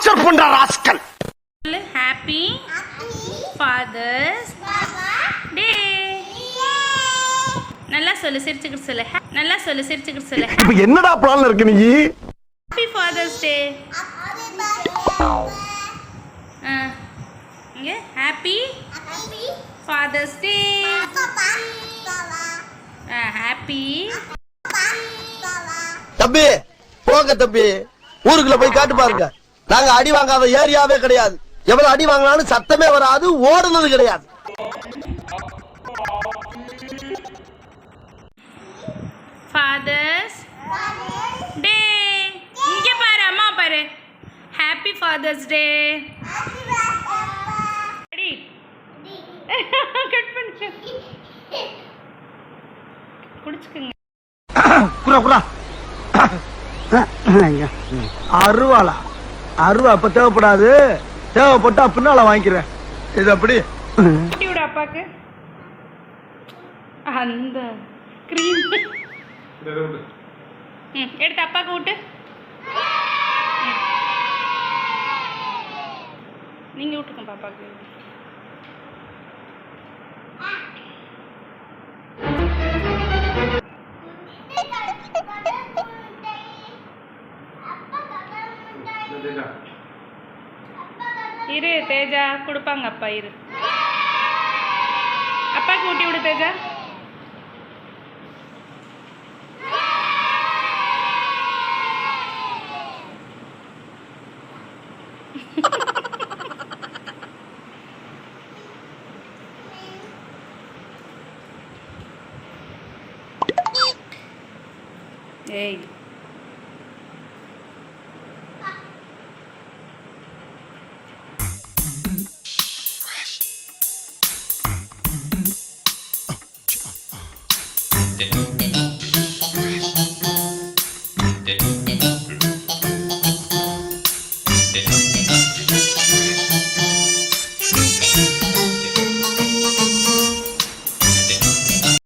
Torture பண்ற rascal. Happy father's டே. நல்லா சொல்லு, சிரிச்சுக்கிட்டு சொல்லு. நல்லா சொல்லு, சிரிச்சுக்கிட்டு சொல்லு. இப்போ என்னடா பிளான்ல இருக்கு நீ? ஹாப்பி ஃபாதர்ஸ் டே. இங்க ஹாப்பி ஃபாதர்ஸ் டே. ஹாப்பி. தம்பி போங்க தம்பி, ஊருக்குள்ள போய் காட்டு பாருங்க. நாங்க அடி வாங்காத ஏரியாவே கிடையாது. எவ்வளவு அடி வாங்கினாலும் சத்தமே வராது, ஓடுனது கிடையாது. ஃபாதர்ஸ் டே. இங்க பாரு, அம்மா பாரு. ஹாப்பி ஃபாதர்ஸ் டே. கட் பண்ணு. குடிச்சுக்குங்க. குரா குரா. அருவாளா? அருவா அப்ப தேவைப்படாது, தேவைப்பட்டா பின்னால வாங்கிக்கிறேன். இது அப்படி ஊட்டி விடு அப்பாக்கு அந்த கிரீம். எடுத்து அப்பாக்கு விட்டு. நீங்க விட்டுங்க பாப்பாக்கு. இரு தேஜா, கொடுப்பாங்க அப்பா. இரு அப்பாக்கு ஊட்டி விடு தேஜா. ஏய் Yeah.